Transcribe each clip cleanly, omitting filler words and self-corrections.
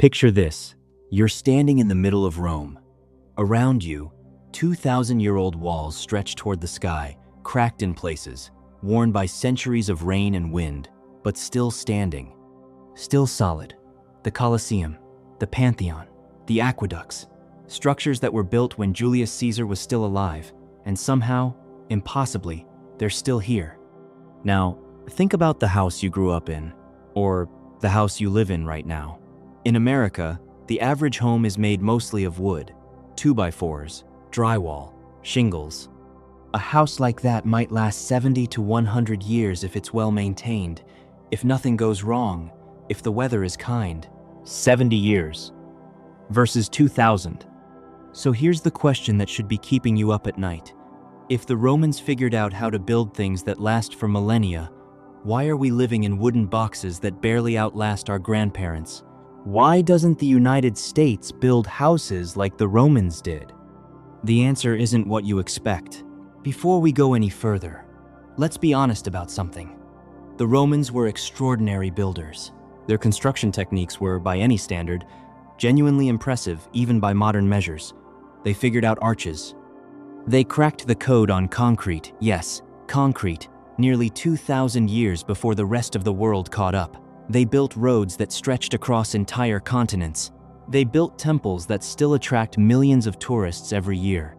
Picture this. You're standing in the middle of Rome. Around you, 2,000-year-old walls stretch toward the sky, cracked in places, worn by centuries of rain and wind, but still standing. Still solid. The Colosseum, the Pantheon, the aqueducts, structures that were built when Julius Caesar was still alive, and somehow, impossibly, they're still here. Now, think about the house you grew up in, or the house you live in right now. In America, the average home is made mostly of wood, 2x4s, drywall, shingles. A house like that might last 70 to 100 years if it's well maintained, if nothing goes wrong, if the weather is kind. 70 years versus 2,000. So here's the question that should be keeping you up at night. If the Romans figured out how to build things that last for millennia, why are we living in wooden boxes that barely outlast our grandparents? Why doesn't the United States build houses like the Romans did? The answer isn't what you expect. Before we go any further, let's be honest about something. The Romans were extraordinary builders. Their construction techniques were, by any standard, genuinely impressive even by modern measures. They figured out arches. They cracked the code on concrete, yes, concrete, nearly 2,000 years before the rest of the world caught up. They built roads that stretched across entire continents. They built temples that still attract millions of tourists every year.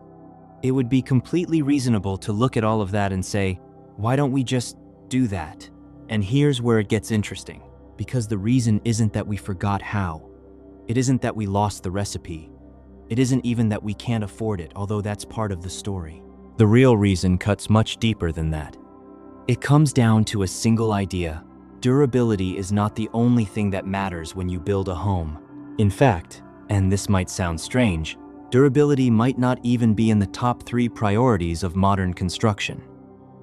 It would be completely reasonable to look at all of that and say, why don't we just do that? And here's where it gets interesting, because the reason isn't that we forgot how. It isn't that we lost the recipe. It isn't even that we can't afford it, although that's part of the story. The real reason cuts much deeper than that. It comes down to a single idea. Durability is not the only thing that matters when you build a home. In fact, and this might sound strange, durability might not even be in the top 3 priorities of modern construction.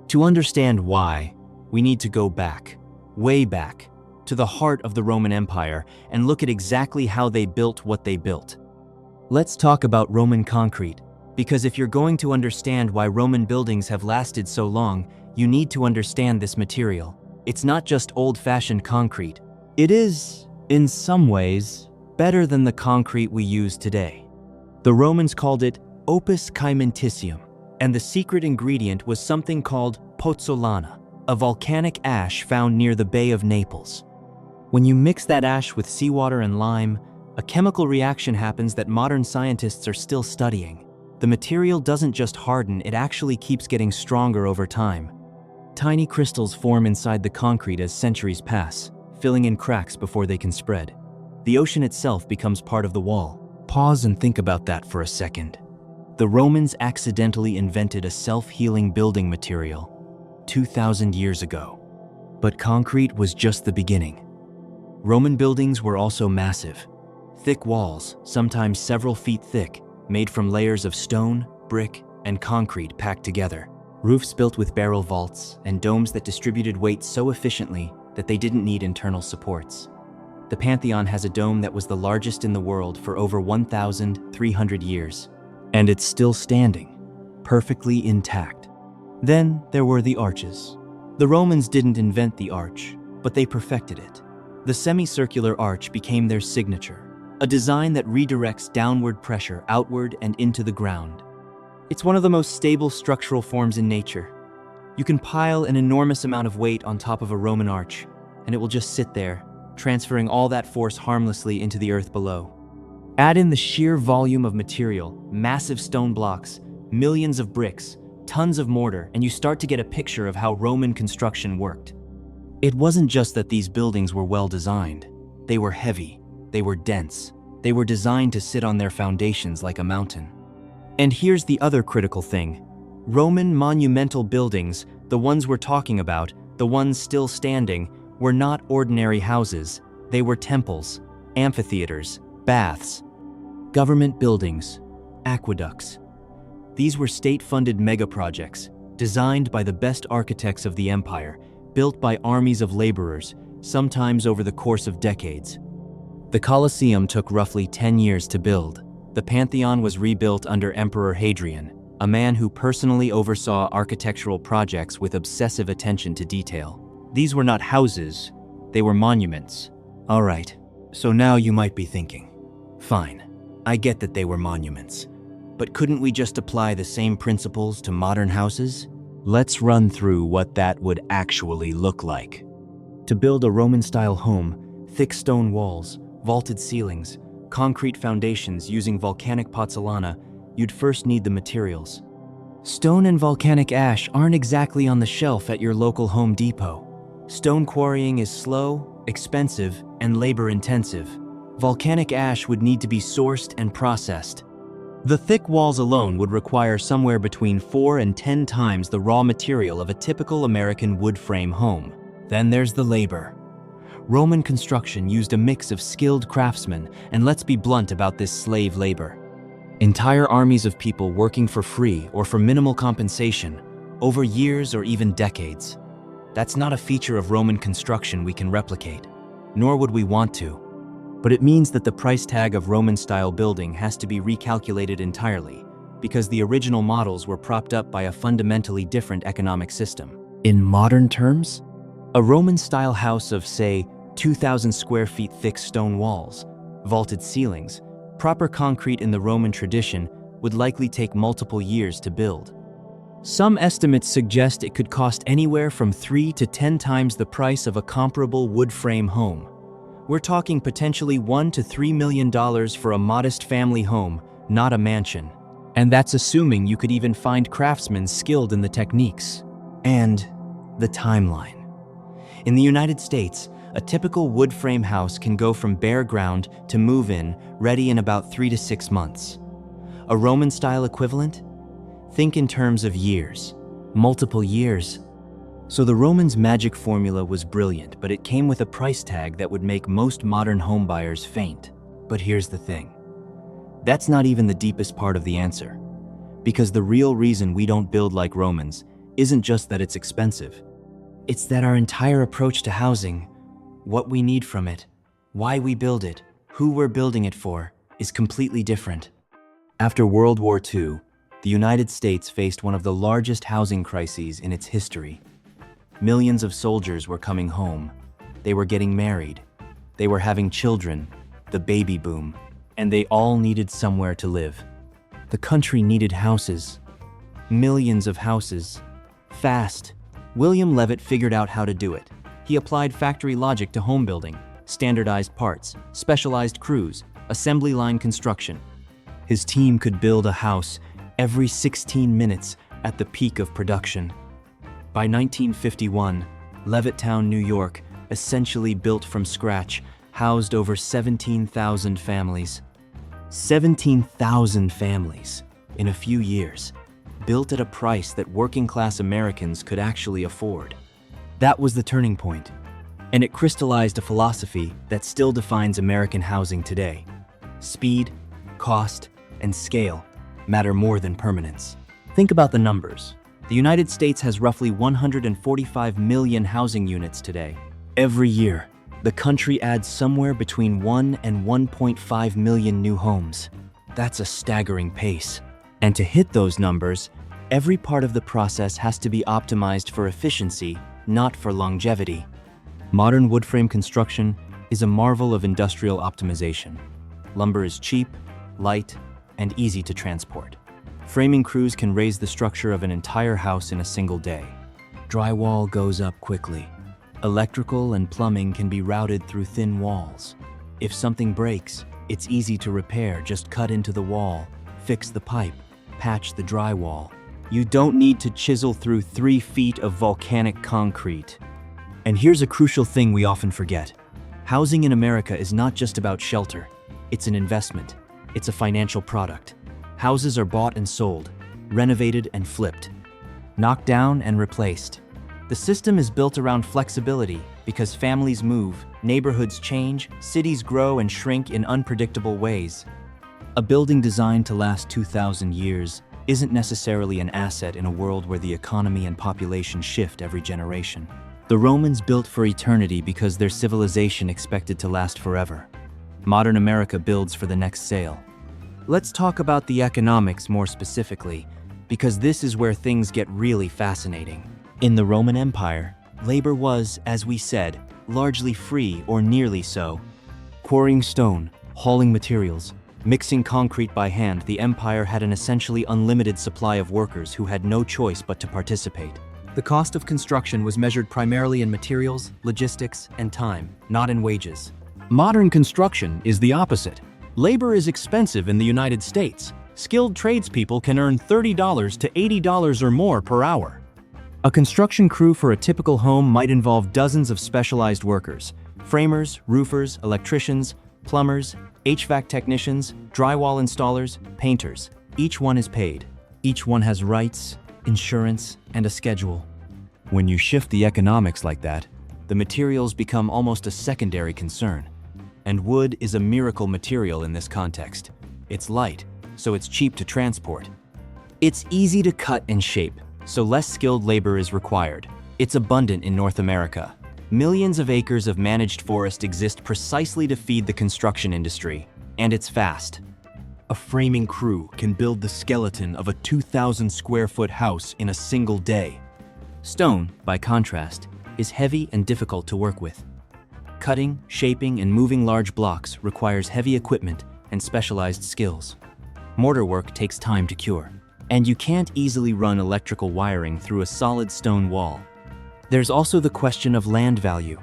To understand why, we need to go back, way back, to the heart of the Roman Empire and look at exactly how they built what they built. Let's talk about Roman concrete, because if you're going to understand why Roman buildings have lasted so long, you need to understand this material. It's not just old-fashioned concrete. It is, in some ways, better than the concrete we use today. The Romans called it opus caementitium, and the secret ingredient was something called pozzolana, a volcanic ash found near the Bay of Naples. When you mix that ash with seawater and lime, a chemical reaction happens that modern scientists are still studying. The material doesn't just harden, it actually keeps getting stronger over time. Tiny crystals form inside the concrete as centuries pass, filling in cracks before they can spread. The ocean itself becomes part of the wall. Pause and think about that for a second. The Romans accidentally invented a self-healing building material 2,000 years ago. But concrete was just the beginning. Roman buildings were also massive. Thick walls, sometimes several feet thick, made from layers of stone, brick, and concrete packed together. Roofs built with barrel vaults, and domes that distributed weight so efficiently that they didn't need internal supports. The Pantheon has a dome that was the largest in the world for over 1,300 years. And it's still standing, perfectly intact. Then there were the arches. The Romans didn't invent the arch, but they perfected it. The semicircular arch became their signature, a design that redirects downward pressure outward and into the ground. It's one of the most stable structural forms in nature. You can pile an enormous amount of weight on top of a Roman arch, and it will just sit there, transferring all that force harmlessly into the earth below. Add in the sheer volume of material, massive stone blocks, millions of bricks, tons of mortar, and you start to get a picture of how Roman construction worked. It wasn't just that these buildings were well designed. They were heavy, they were dense, they were designed to sit on their foundations like a mountain. And here's the other critical thing. Roman monumental buildings, the ones we're talking about, the ones still standing, were not ordinary houses. They were temples, amphitheaters, baths, government buildings, aqueducts. These were state-funded mega-projects, designed by the best architects of the empire, built by armies of laborers, sometimes over the course of decades. The Colosseum took roughly 10 years to build. The Pantheon was rebuilt under Emperor Hadrian, a man who personally oversaw architectural projects with obsessive attention to detail. These were not houses, they were monuments. All right, So now you might be thinking, fine, I get that they were monuments, but couldn't we just apply the same principles to modern houses? Let's run through what that would actually look like. To build a Roman-style home, thick stone walls, vaulted ceilings, concrete foundations using volcanic pozzolana, you'd first need the materials. Stone and volcanic ash aren't exactly on the shelf at your local Home Depot. Stone quarrying is slow, expensive, and labor-intensive. Volcanic ash would need to be sourced and processed. The thick walls alone would require somewhere between 4 and 10 times the raw material of a typical American wood frame home. Then there's the labor. Roman construction used a mix of skilled craftsmen, and let's be blunt about this slave labor. Entire armies of people working for free or for minimal compensation, over years or even decades. That's not a feature of Roman construction we can replicate, nor would we want to. But it means that the price tag of Roman-style building has to be recalculated entirely, because the original models were propped up by a fundamentally different economic system. In modern terms, a Roman-style house of, say, 2,000 square feet thick stone walls, vaulted ceilings, proper concrete in the Roman tradition would likely take multiple years to build. Some estimates suggest it could cost anywhere from 3 to 10 times the price of a comparable wood frame home. We're talking potentially $1 to $3 million for a modest family home, not a mansion. And that's assuming you could even find craftsmen skilled in the techniques. And the timeline. In the United States, a typical wood frame house can go from bare ground to move-in, ready in about 3 to 6 months. A Roman-style equivalent? Think in terms of years, multiple years. So the Romans' magic formula was brilliant, but it came with a price tag that would make most modern homebuyers faint. But here's the thing. That's not even the deepest part of the answer. Because the real reason we don't build like Romans isn't just that it's expensive. It's that our entire approach to housing, what we need from it, why we build it, who we're building it for, is completely different. After World War II, the United States faced one of the largest housing crises in its history. Millions of soldiers were coming home. They were getting married. They were having children, the baby boom, and they all needed somewhere to live. The country needed houses. Millions of houses. Fast. William Levitt figured out how to do it. He applied factory logic to home building, standardized parts, specialized crews, assembly line construction. His team could build a house every 16 minutes at the peak of production. By 1951, Levittown, New York, essentially built from scratch, housed over 17,000 families. 17,000 families in a few years, built at a price that working-class Americans could actually afford. That was the turning point, and it crystallized a philosophy that still defines American housing today. Speed, cost, and scale matter more than permanence. Think about the numbers. The United States has roughly 145 million housing units today. Every year, the country adds somewhere between 1 and 1.5 million new homes. That's a staggering pace. And to hit those numbers, every part of the process has to be optimized for efficiency, not for longevity. Modern wood frame construction is a marvel of industrial optimization. Lumber is cheap, light, and easy to transport. Framing crews can raise the structure of an entire house in a single day. Drywall goes up quickly. Electrical and plumbing can be routed through thin walls. If something breaks, it's easy to repair. Just cut into the wall, fix the pipe, patch the drywall. You don't need to chisel through 3 feet of volcanic concrete. And here's a crucial thing we often forget. Housing in America is not just about shelter. It's an investment. It's a financial product. Houses are bought and sold, renovated and flipped, knocked down and replaced. The system is built around flexibility because families move, neighborhoods change, cities grow and shrink in unpredictable ways. A building designed to last 2,000 years isn't necessarily an asset in a world where the economy and population shift every generation. The Romans built for eternity because their civilization expected to last forever. Modern America builds for the next sale. Let's talk about the economics more specifically, because this is where things get really fascinating. In the Roman Empire, labor was, as we said, largely free or nearly so. Quarrying stone, hauling materials, mixing concrete by hand, the empire had an essentially unlimited supply of workers who had no choice but to participate. The cost of construction was measured primarily in materials, logistics, and time, not in wages. Modern construction is the opposite. Labor is expensive in the United States. Skilled tradespeople can earn $30 to $80 or more per hour. A construction crew for a typical home might involve dozens of specialized workers: framers, roofers, electricians, plumbers, HVAC technicians, drywall installers, painters. Each one is paid. Each one has rights, insurance, and a schedule. When you shift the economics like that, the materials become almost a secondary concern. And wood is a miracle material in this context. It's light, so it's cheap to transport. It's easy to cut and shape, so less skilled labor is required. It's abundant in North America. Millions of acres of managed forest exist precisely to feed the construction industry, and it's fast. A framing crew can build the skeleton of a 2,000 square foot house in a single day. Stone, by contrast, is heavy and difficult to work with. Cutting, shaping, and moving large blocks requires heavy equipment and specialized skills. Mortar work takes time to cure, and you can't easily run electrical wiring through a solid stone wall. There's also the question of land value.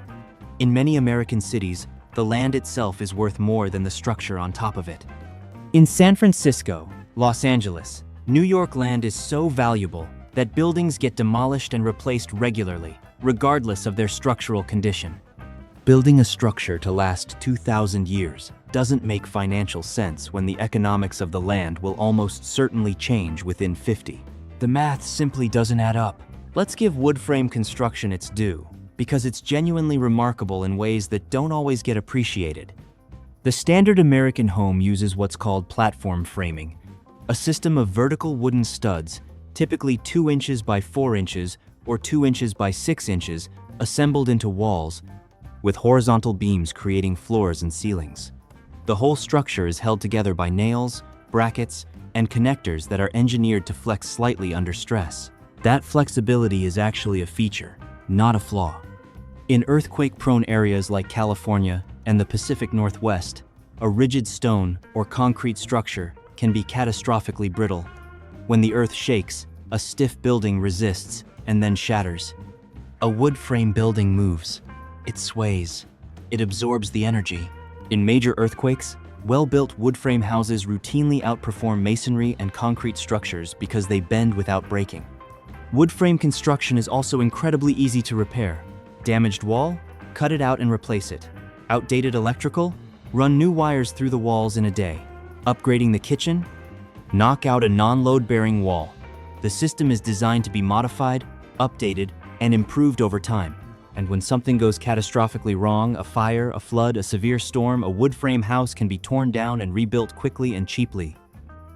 In many American cities, the land itself is worth more than the structure on top of it. In San Francisco, Los Angeles, New York, land is so valuable that buildings get demolished and replaced regularly, regardless of their structural condition. Building a structure to last 2,000 years doesn't make financial sense when the economics of the land will almost certainly change within 50. The math simply doesn't add up. Let's give wood frame construction its due, because it's genuinely remarkable in ways that don't always get appreciated. The standard American home uses what's called platform framing, a system of vertical wooden studs, typically 2 inches by 4 inches or 2 inches by 6 inches, assembled into walls, with horizontal beams creating floors and ceilings. The whole structure is held together by nails, brackets, and connectors that are engineered to flex slightly under stress. That flexibility is actually a feature, not a flaw. In earthquake-prone areas like California and the Pacific Northwest, a rigid stone or concrete structure can be catastrophically brittle. When the earth shakes, a stiff building resists and then shatters. A wood frame building moves. It sways. It absorbs the energy. In major earthquakes, well-built wood frame houses routinely outperform masonry and concrete structures because they bend without breaking. Wood frame construction is also incredibly easy to repair. Damaged wall? Cut it out and replace it. Outdated electrical? Run new wires through the walls in a day. Upgrading the kitchen? Knock out a non-load-bearing wall. The system is designed to be modified, updated, and improved over time. And when something goes catastrophically wrong, a fire, a flood, a severe storm, a wood frame house can be torn down and rebuilt quickly and cheaply.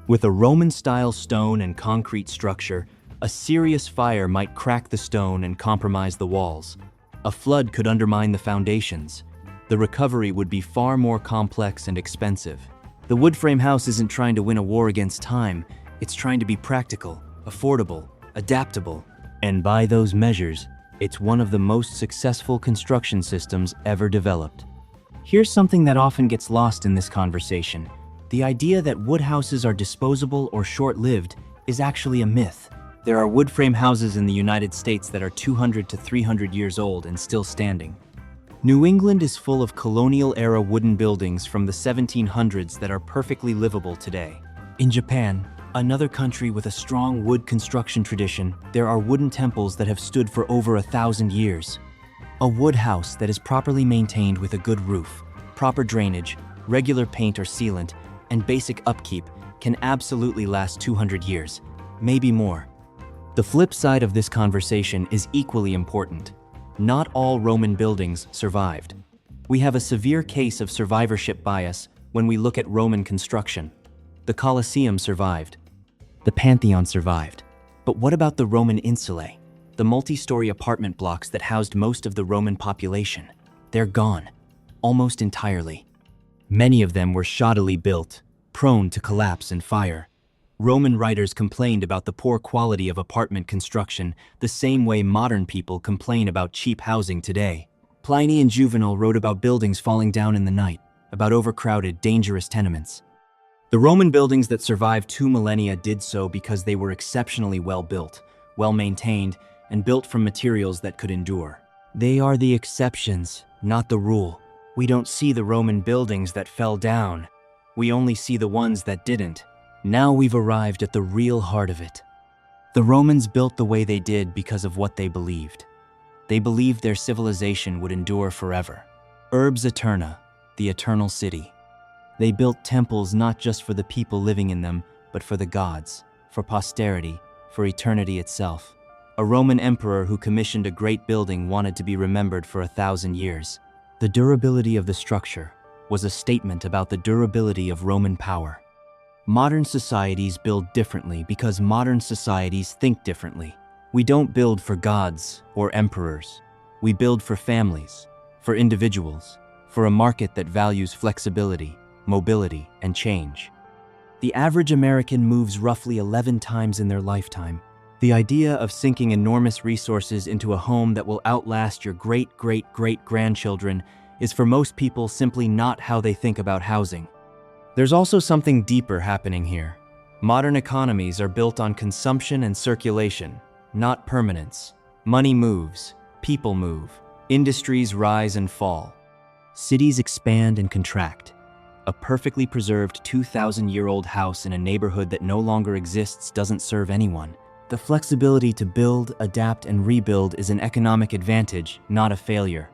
With a Roman-style stone and concrete structure, a serious fire might crack the stone and compromise the walls. A flood could undermine the foundations. The recovery would be far more complex and expensive. The wood frame house isn't trying to win a war against time. It's trying to be practical, affordable, adaptable. And by those measures, it's one of the most successful construction systems ever developed. Here's something that often gets lost in this conversation. The idea that wood houses are disposable or short-lived is actually a myth. There are wood frame houses in the United States that are 200 to 300 years old and still standing. New England is full of colonial-era wooden buildings from the 1700s that are perfectly livable today. In Japan, another country with a strong wood construction tradition, there are wooden temples that have stood for over 1,000 years. A wood house that is properly maintained with a good roof, proper drainage, regular paint or sealant, and basic upkeep can absolutely last 200 years, maybe more. The flip side of this conversation is equally important. Not all Roman buildings survived. We have a severe case of survivorship bias when we look at Roman construction. The Colosseum survived. The Pantheon survived. But what about the Roman insulae? The multi-story apartment blocks that housed most of the Roman population? They're gone, almost entirely. Many of them were shoddily built, prone to collapse and fire. Roman writers complained about the poor quality of apartment construction the same way modern people complain about cheap housing today. Pliny and Juvenal wrote about buildings falling down in the night, about overcrowded, dangerous tenements. The Roman buildings that survived 2 millennia did so because they were exceptionally well built, well maintained, and built from materials that could endure. They are the exceptions, not the rule. We don't see the Roman buildings that fell down. We only see the ones that didn't. Now we've arrived at the real heart of it. The Romans built the way they did because of what they believed. They believed their civilization would endure forever. Urbs Aeterna, the eternal city. They built temples not just for the people living in them, but for the gods, for posterity, for eternity itself. A Roman emperor who commissioned a great building wanted to be remembered for 1,000 years. The durability of the structure was a statement about the durability of Roman power. Modern societies build differently because modern societies think differently. We don't build for gods or emperors. We build for families, for individuals, for a market that values flexibility, mobility, and change. The average American moves roughly 11 times in their lifetime. The idea of sinking enormous resources into a home that will outlast your great-great-great-grandchildren is for most people simply not how they think about housing. There's also something deeper happening here. Modern economies are built on consumption and circulation, not permanence. Money moves, people move, industries rise and fall. Cities expand and contract. A perfectly preserved 2,000-year-old house in a neighborhood that no longer exists doesn't serve anyone. The flexibility to build, adapt, and rebuild is an economic advantage, not a failure.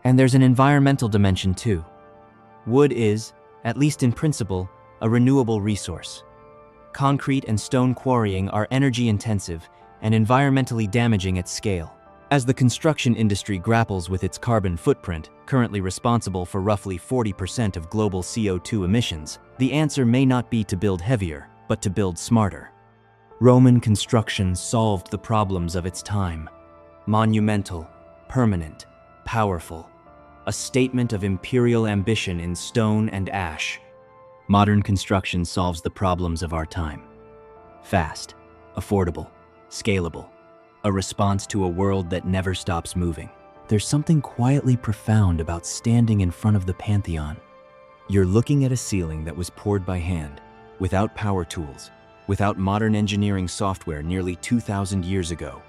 And there's an environmental dimension too. Wood is, at least in principle, a renewable resource. Concrete and stone quarrying are energy-intensive and environmentally damaging at scale. As the construction industry grapples with its carbon footprint, currently responsible for roughly 40% of global CO2 emissions, the answer may not be to build heavier, but to build smarter. Roman construction solved the problems of its time. Monumental, permanent, powerful. A statement of imperial ambition in stone and ash. Modern construction solves the problems of our time. Fast, affordable, scalable. A response to a world that never stops moving. There's something quietly profound about standing in front of the Pantheon. You're looking at a ceiling that was poured by hand, without power tools, without modern engineering software nearly 2,000 years ago.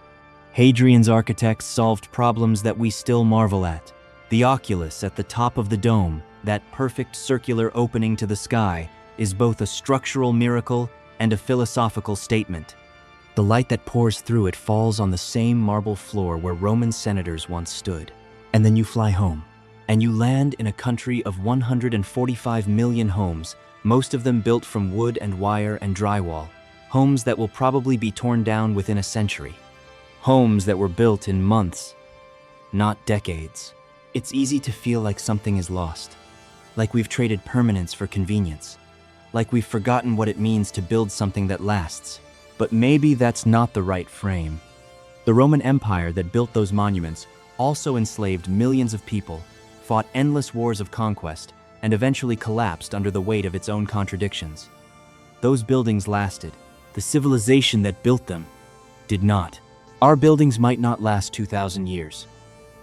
Hadrian's architects solved problems that we still marvel at. The oculus at the top of the dome, that perfect circular opening to the sky, is both a structural miracle and a philosophical statement. The light that pours through it falls on the same marble floor where Roman senators once stood. And then you fly home, and you land in a country of 145 million homes, most of them built from wood and wire and drywall. Homes that will probably be torn down within a century. Homes that were built in months, not decades. It's easy to feel like something is lost, like we've traded permanence for convenience, like we've forgotten what it means to build something that lasts. But maybe that's not the right frame. The Roman Empire that built those monuments also enslaved millions of people, fought endless wars of conquest, and eventually collapsed under the weight of its own contradictions. Those buildings lasted. The civilization that built them did not. Our buildings might not last 2,000 years,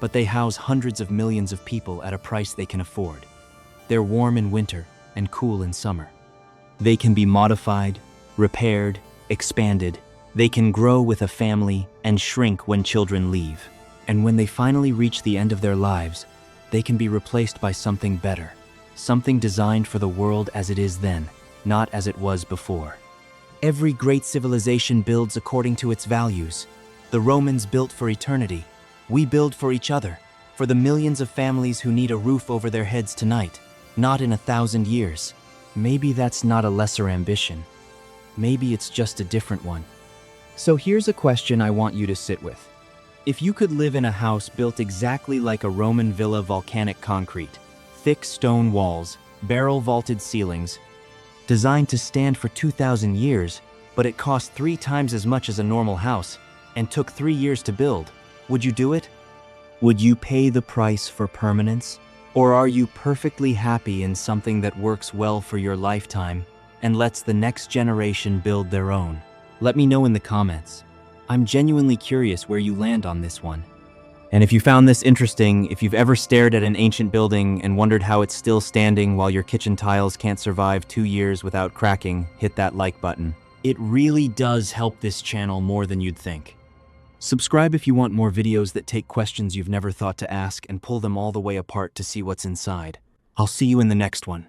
but they house hundreds of millions of people at a price they can afford. They're warm in winter and cool in summer. They can be modified, repaired, expanded. They can grow with a family and shrink when children leave. And when they finally reach the end of their lives, they can be replaced by something better, something designed for the world as it is then, not as it was before. Every great civilization builds according to its values. The Romans built for eternity. We build for each other, for the millions of families who need a roof over their heads tonight, not in 1,000 years. Maybe that's not a lesser ambition. Maybe it's just a different one. So here's a question I want you to sit with. If you could live in a house built exactly like a Roman villa, volcanic concrete, thick stone walls, barrel-vaulted ceilings, designed to stand for 2,000 years, but it cost 3 times as much as a normal house and took 3 years to build, would you do it? Would you pay the price for permanence? Or are you perfectly happy in something that works well for your lifetime and lets the next generation build their own? Let me know in the comments. I'm genuinely curious where you land on this one. And if you found this interesting, if you've ever stared at an ancient building and wondered how it's still standing while your kitchen tiles can't survive 2 years without cracking, hit that like button. It really does help this channel more than you'd think. Subscribe if you want more videos that take questions you've never thought to ask and pull them all the way apart to see what's inside. I'll see you in the next one.